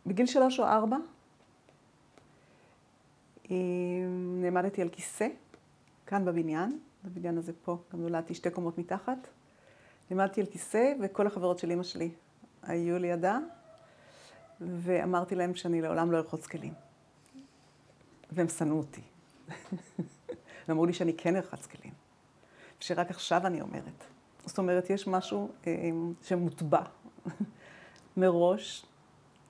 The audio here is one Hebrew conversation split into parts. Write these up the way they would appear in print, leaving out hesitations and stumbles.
בגיל 3 או 4 נעמדתי על כיסא, כאן בבניין הזה פה, גם נולדתי 2 קומות מתחת. נעמדתי על כיסא וכל החברות של אמא שלי היו לידה, ואמרתי להם שאני לעולם לא ארחוץ כלים. והם שנאו אותי. ואמרו לי שאני כן ארחץ כלים. שרק עכשיו אני אומרת. זאת אומרת, יש משהו שמוטבע מראש,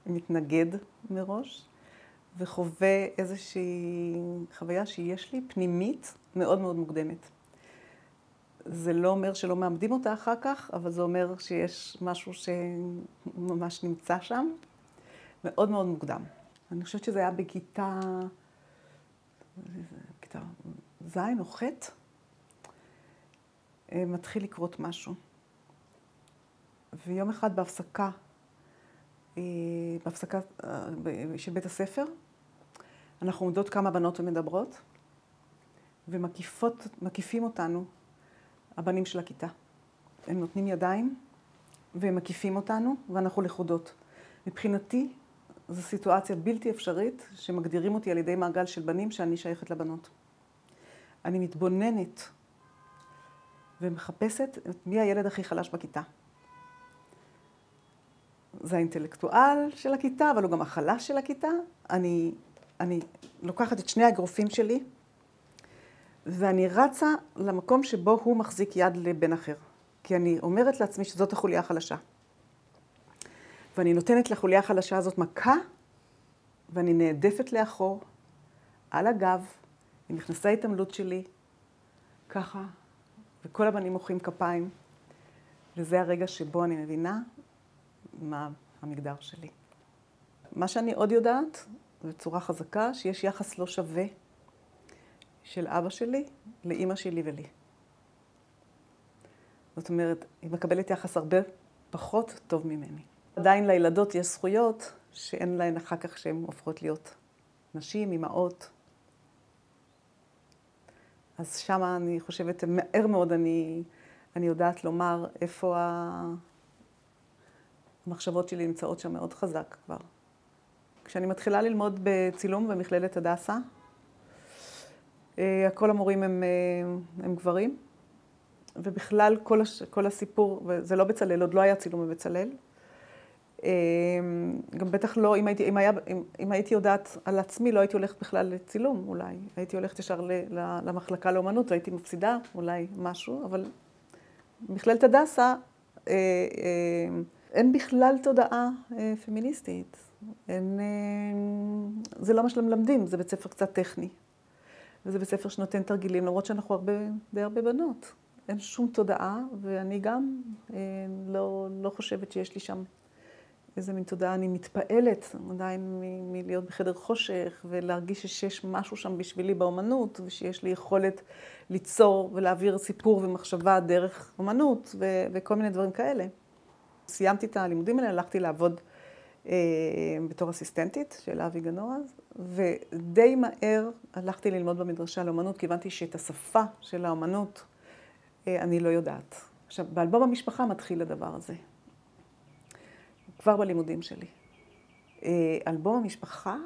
מתנגד מראש, וחווה איזושהי חוויה שיש לי פנימית מאוד מאוד מוקדמת. זה לא אומר שלא מאבדים אותה אחר כך, אבל זה אומר שיש משהו שממש נמצא שם, מאוד מאוד מוקדם. אני חושבת שזה היה בכיתה ז' או ח', מתחיל לקרות משהו. ויום אחד בהפסקה של בית הספר, אנחנו עומדות כמה בנות ומדברות, ומקיפים אותנו הבנים של הכיתה. הם נותנים ידיים, והם מקיפים אותנו, ואנחנו לכודות. מבחינתי, זו סיטואציה בלתי אפשרית, שמגדירים אותי על ידי מעגל של בנים, שאני שייכת לבנות. אני מתבוננת, ומחפשת את מי הילד הכי חלש בכיתה. זה האינטלקטואל של הכיתה, אבל הוא גם החלש של הכיתה. אני לוקחת את 2 האגרופים שלי, ואני רצה למקום שבו הוא מחזיק יד לבן אחר. כי אני אומרת לעצמי שזאת החוליה החלשה. ואני נותנת לחוליה החלשה הזאת מכה, ואני נעדפת לאחור, על הגב, עם מכנסי ההתעמלות שלי, ככה, וכל הבנים מוחאים כפיים. וזה הרגע שבו אני מבינה מה המגדר שלי. מה שאני עוד יודעת, בצורה חזקה, שיש יחס לא שווה של אבא שלי לאמא שלי ולי. זאת אומרת, היא מקבלת יחס הרבה פחות טוב ממני. עדיין לילדות יש זכויות שאין להן אחר כך שהן הופכות להיות נשים, אמהות. אז שמה אני חושבת, מהר מאוד אני יודעת לומר איפה המחשבות שלי נמצאות שם מאוד חזק כבר. כשאני מתחילה ללמוד בצילום במכללת הדסה, כל המורים הם גברים, ובכלל כל הסיפור, וזה לא בצלאל, עוד לא היה צילום בבצלאל. גם בטח לא, אם הייתי יודעת על עצמי, לא הייתי הולכת בכלל לצילום אולי. הייתי הולכת ישר למחלקה לאומנות, והייתי מפסידה אולי משהו, אבל במכללת הדסה אין בכלל תודעה פמיניסטית. זה לא מה שמלמדים, זה בית ספר קצת טכני. וזה בית ספר שנותן תרגילים, למרות שאנחנו די הרבה בנות. אין שום תודעה, ואני גם לא חושבת שיש לי שם איזה מין תודעה. אני מתפעלת עדיין מלהיות בחדר חושך, ולהרגיש שיש משהו שם בשבילי באומנות, ושיש לי יכולת ליצור ולהעביר סיפור ומחשבה דרך אומנות, וכל מיני דברים כאלה. סיימתי את הלימודים האלה, הלכתי לעבוד בתור אסיסטנטית של אבי גנורז, ודי מהר הלכתי ללמוד במדרשה לאומנות, כי הבנתי שאת השפה של האומנות אני לא יודעת. עכשיו, באלבום המשפחה מתחיל הדבר הזה. כבר בלימודים שלי. אלבום המשפחה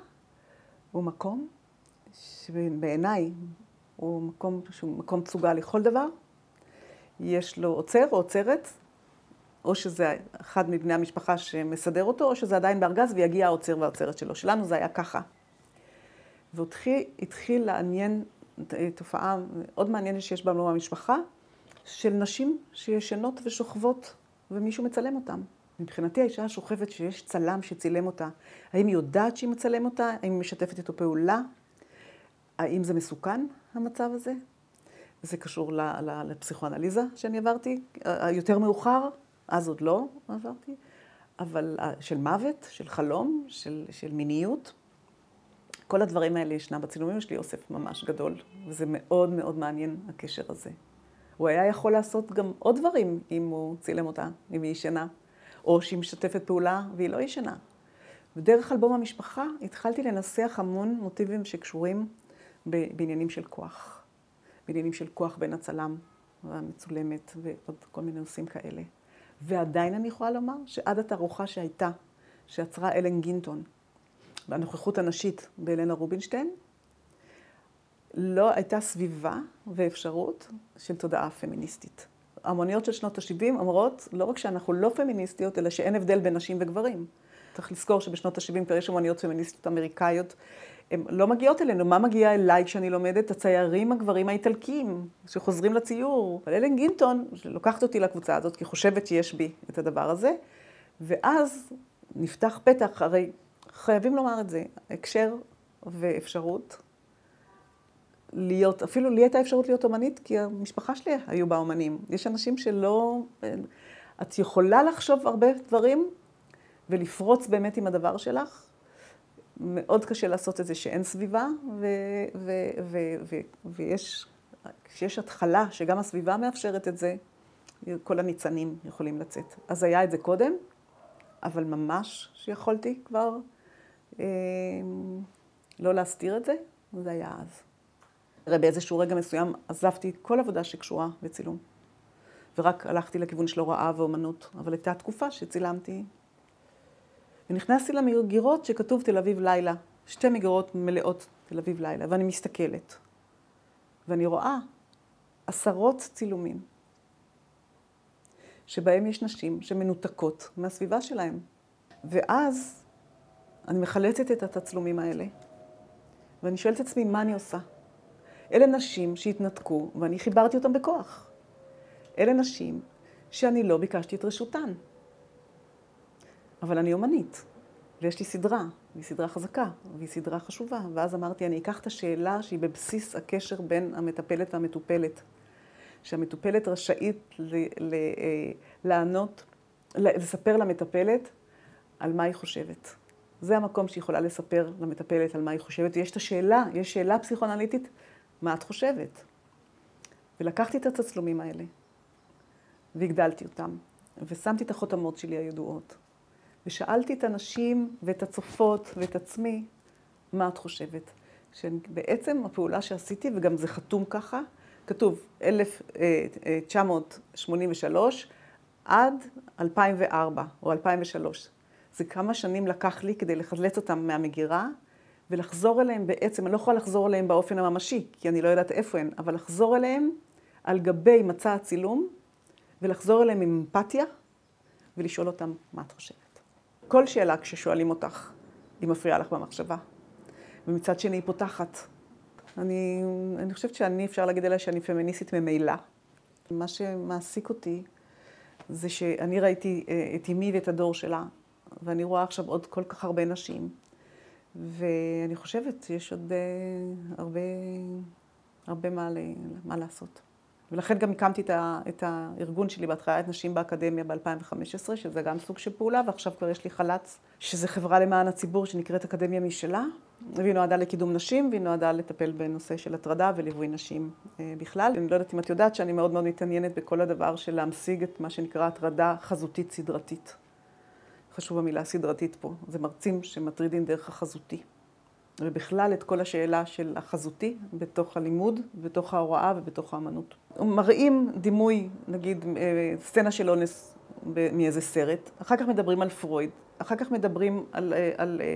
הוא מקום שבעיניי הוא מקום שהוא מקום תסוגה לכל דבר. יש לו עוצר או עוצרת, או שזה אחד מבני המשפחה שמסדר אותו, או שזה עדיין בארגז ויגיע העוצר והעוצרת שלו. שלנו זה היה ככה. והתחיל לעניין תופעה מאוד מעניינת שיש באלבום המשפחה, של נשים שישנות ושוכבות ומישהו מצלם אותן. מבחינתי האישה השוכבת שיש צלם שצילם אותה, האם היא יודעת שהיא מצלם אותה? האם היא משתפת איתו פעולה? האם זה מסוכן, המצב הזה? זה קשור לפסיכואנליזה שאני עברתי, יותר מאוחר, אז עוד לא עברתי, אבל של מוות, של חלום, של מיניות. כל הדברים האלה ישנה בצילומים, יש לי אוסף ממש גדול, וזה מאוד מאוד מעניין הקשר הזה. הוא היה יכול לעשות גם עוד דברים אם הוא צילם אותה, אם היא ישנה. או שהיא משתפת פעולה והיא לא ישנה. ודרך אלבום המשפחה התחלתי לנסח המון מוטיבים שקשורים בעניינים של כוח. בעניינים של כוח בין הצלם והמצולמת ועוד כל מיני נושאים כאלה. ועדיין אני יכולה לומר שעד התערוכה שהייתה, שעצרה אלן גינטון והנוכחות הנשית בהלנה רובינשטיין, לא הייתה סביבה ואפשרות של תודעה פמיניסטית. האמניות של שנות ה-70 אומרות לא רק שאנחנו לא פמיניסטיות, אלא שאין הבדל בין נשים וגברים. צריך לזכור שבשנות ה-70 כבר יש אמניות פמיניסטיות אמריקאיות, הן לא מגיעות אלינו. מה מגיע אליי כשאני לומדת? הציירים הגברים האיטלקים שחוזרים לציור. אבל אלן גינטון לוקחת אותי לקבוצה הזאת כי חושבת שיש בי את הדבר הזה, ואז נפתח פתח, הרי חייבים לומר את זה, הקשר ואפשרות להיות, אפילו לי הייתה אפשרות להיות אומנית, כי המשפחה שלי היו בה אומנים. יש אנשים שלא, את יכולה לחשוב הרבה דברים ולפרוץ באמת עם הדבר שלך. מאוד קשה לעשות את זה שאין סביבה, וכשיש התחלה שגם הסביבה מאפשרת את זה, כל הניצנים יכולים לצאת. אז היה את זה קודם, אבל ממש שיכולתי כבר לא להסתיר את זה, זה היה אז. הרי באיזשהו רגע מסוים עזבתי כל עבודה שקשורה בצילום, ורק הלכתי לכיוון של הוראה ואומנות, אבל הייתה תקופה שצילמתי, ונכנסתי למגירות שכתוב תל אביב לילה, 2 מגירות מלאות תל אביב לילה, ואני מסתכלת, ואני רואה 10 צילומים, שבהם יש נשים שמנותקות מהסביבה שלהם. ואז אני מחלצת את התצלומים האלה, ואני שואלת את עצמי, מה אני עושה? אלה נשים שהתנתקו, ואני חיברתי אותם בכוח. אלה נשים שאני לא ביקשתי את רשותן. אבל אני אומנית, ויש לי סדרה, והיא סדרה חזקה, והיא סדרה חשובה. ואז אמרתי, אני אקח את השאלה שהיא בבסיס הקשר בין המטפלת והמטופלת. שהמטופלת רשאית לענות, לספר למטפלת על מה היא חושבת. זה המקום שהיא יכולה לספר למטפלת על מה היא חושבת. ויש את השאלה, יש שאלה פסיכואנליטית, מה את חושבת? ולקחתי את התצלומים האלה, והגדלתי אותם, ושמתי את החותמות שלי הידועות. ושאלתי את הנשים ואת הצופות ואת עצמי, מה את חושבת? שבעצם הפעולה שעשיתי, וגם זה חתום ככה, כתוב 1983 עד 2004 או 2003. זה כמה שנים לקח לי כדי לחלץ אותם מהמגירה, ולחזור אליהם בעצם, אני לא יכולה לחזור אליהם באופן הממשי, כי אני לא יודעת איפה הן, אבל לחזור אליהם על גבי מצע הצילום, ולחזור אליהם עם אמפתיה, ולשאול אותם מה את חושבת. כל שאלה כששואלים אותך, היא מפריעה לך במחשבה. ומצד שני היא פותחת. אני חושבת שאני, אפשר להגיד עליה שאני פמיניסטית ממילא. מה שמעסיק אותי זה שאני ראיתי את אמי ואת הדור שלה, ואני רואה עכשיו עוד כל כך הרבה נשים, ואני חושבת שיש עוד הרבה מה לעשות. ולכן גם הקמתי את הארגון שלי בהתחלה, את נשים באקדמיה ב-2015, שזה גם סוג של פעולה, ועכשיו כבר יש לי חלץ, שזה חברה למען הציבור שנקראת אקדמיה משלה, והיא נועדה לקידום נשים, והיא נועדה לטפל בנושא של הטרדה וליווי נשים בכלל. אני לא יודעת אם את יודעת שאני מאוד מאוד מתעניינת בכל הדבר של להמשיג את מה שנקרא הטרדה חזותית סדרתית. חשוב המילה סדרתית פה, זה מרצים שמטרידים דרך החזותי. ובכלל את כל השאלה של החזותי בתוך הלימוד, בתוך ההוראה ובתוך האמנות. מראים דימוי, נגיד, סצנה של אונס מאיזה סרט, אחר כך מדברים על פרויד, אחר כך מדברים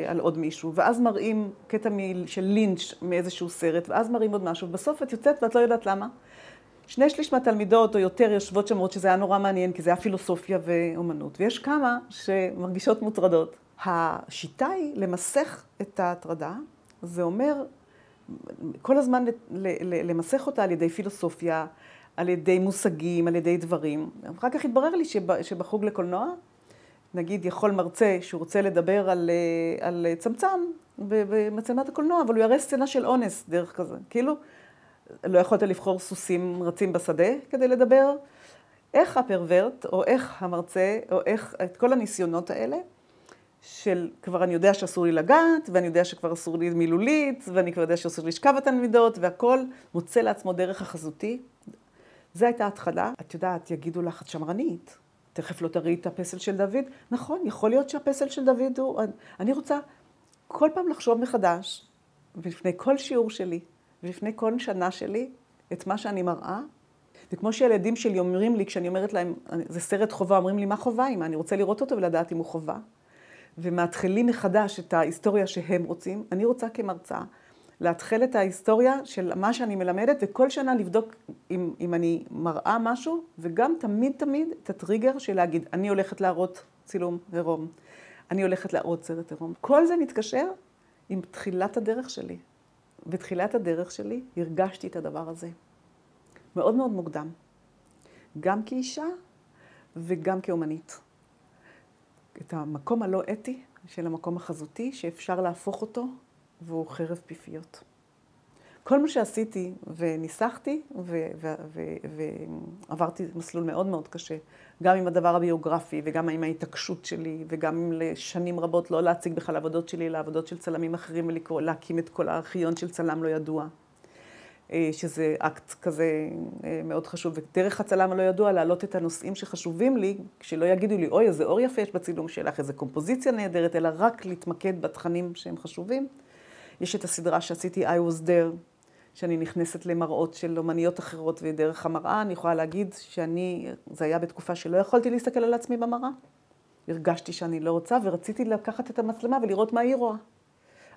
על עוד מישהו, ואז מראים קטע של לינץ' מאיזשהו סרט, ואז מראים עוד משהו, ובסוף את יוצאת ואת לא יודעת למה. 2/3 מהתלמידות או יותר יושבות שאומרות שזה היה נורא מעניין, כי זה היה פילוסופיה ואומנות, ויש כמה שמרגישות מוטרדות. השיטה היא למסך את ההטרדה, זה אומר כל הזמן למסך אותה על ידי פילוסופיה, על ידי מושגים, על ידי דברים. אחר כך התברר לי שבחוג לקולנוע, נגיד יכול מרצה שהוא רוצה לדבר על צמצם במצלמת הקולנוע, אבל הוא יראה סצנה של אונס דרך כזה. כאילו, לא יכולת לבחור סוסים רצים בשדה כדי לדבר. איך הפרוורט, או איך המרצה, או איך את כל הניסיונות האלה, של כבר אני יודע שאסור לי לגעת, ואני יודע שכבר אסור לי מילולית, ואני כבר יודע שאסור לי לשכב התלמידות, והכל מוצא לעצמו דרך החזותי. זו הייתה התחלה. את יודעת, יגידו לך, את שמרנית. תכף לא תראי את הפסל של דוד. נכון, יכול להיות שהפסל של דוד הוא... אני רוצה כל פעם לחשוב מחדש, ולפני כל שיעור שלי, ולפני כל שנה שלי, את מה שאני מראה. וכמו שילדים שלי אומרים לי, כשאני אומרת להם, זה סרט חובה, אומרים לי, מה חובה? אם אני רוצה לראות אותו ולדעת אם הוא חובה. ומתחילים מחדש את ההיסטוריה שהם רוצים. אני רוצה כמרצה להתחיל את ההיסטוריה של מה שאני מלמדת, וכל שנה לבדוק אם אני מראה משהו, וגם תמיד את הטריגר של להגיד, אני הולכת להראות צילום עירום, אני הולכת להראות סרט עירום. כל זה מתקשר עם תחילת הדרך שלי. בתחילת הדרך שלי הרגשתי את הדבר הזה. מאוד מאוד מוקדם. גם כאישה וגם כאומנית. את המקום הלא אתי של המקום החזותי, שאפשר להפוך אותו, והוא חרב פיפיות. כל מה שעשיתי וניסחתי ועברתי מסלול מאוד מאוד קשה, גם עם הדבר הביוגרפי וגם עם ההתעקשות שלי וגם עם לשנים רבות לא להציג בכלל עבודות שלי, לעבודות של צלמים אחרים ולהקים את כל הארכיון של צלם לא ידוע. שזה אקט כזה מאוד חשוב, ודרך הצלם הלא ידוע להעלות את הנושאים שחשובים לי, כשלא יגידו לי, אוי, איזה אור יפה יש בצילום שלך, איזה קומפוזיציה נהדרת, אלא רק להתמקד בתכנים שהם חשובים. יש את הסדרה שעשיתי, I was there, שאני נכנסת למראות של אומניות אחרות, ודרך המראה אני יכולה להגיד זה היה בתקופה שלא יכולתי להסתכל על עצמי במראה. הרגשתי שאני לא רוצה, ורציתי לקחת את המצלמה ולראות מה היא רואה.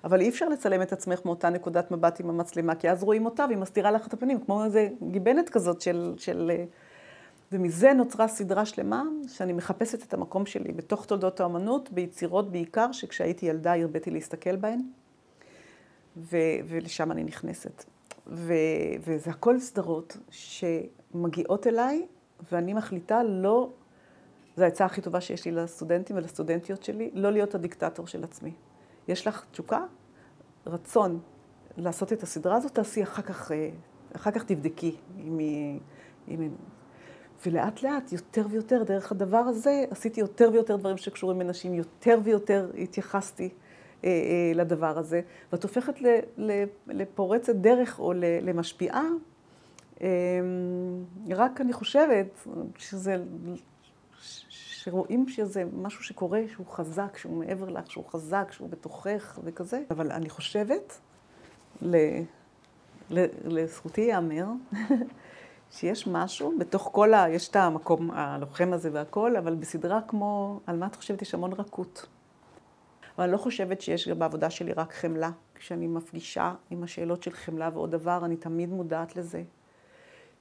אבל אי אפשר לצלם את עצמך מאותה נקודת מבט עם המצלמה, כי אז רואים אותה והיא מסתירה לך את הפנים, כמו איזו גיבנת כזאת ומזה נוצרה סדרה שלמה, שאני מחפשת את המקום שלי בתוך תולדות האמנות, ביצירות בעיקר, שכשהייתי ילדה הרביתי להסתכל בהן, ולשם אני נכנסת. וזה הכל סדרות שמגיעות אליי, ואני מחליטה זו העצה הכי טובה שיש לי לסטודנטים ולסטודנטיות שלי, לא להיות הדיקטטור של עצמי. יש לך תשוקה, רצון לעשות את הסדרה הזאת, תעשי אחר כך תבדקי. ולאט לאט, יותר ויותר, דרך הדבר הזה, עשיתי יותר ויותר דברים שקשורים בנשים, יותר ויותר התייחסתי לדבר הזה, ואת הופכת לפורצת דרך או למשפיעה, רק אני חושבת שרואים שזה משהו שקורה, שהוא חזק, שהוא מעבר לך, שהוא חזק, שהוא בתוכך וכזה. אבל אני חושבת, לזכותי ייאמר, שיש משהו, בתוך יש את המקום הלוחם הזה והכל, אבל בסדרה כמו, על מה את חושבת? יש המון רכות. אבל אני לא חושבת שיש גם בעבודה שלי רק חמלה. כשאני מפגישה עם השאלות של חמלה ועוד דבר, אני תמיד מודעת לזה,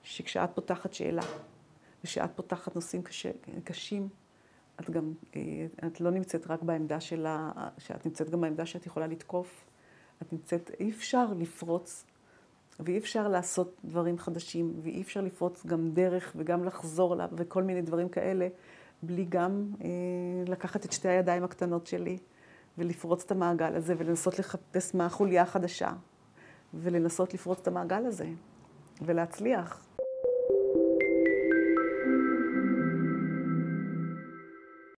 שכשאת פותחת שאלה, ושאת פותחת נושאים קשים, את לא נמצאת רק בעמדה שאת נמצאת גם בעמדה שאת יכולה לתקוף. את נמצאת, אי אפשר לפרוץ, ואי אפשר לעשות דברים חדשים, ואי אפשר לפרוץ גם דרך וגם לחזור לה, וכל מיני דברים כאלה, בלי גם לקחת את שתי הידיים הקטנות שלי, ולפרוץ את המעגל הזה, ולנסות לחפש מה החוליה החדשה, ולנסות לפרוץ את המעגל הזה, ולהצליח.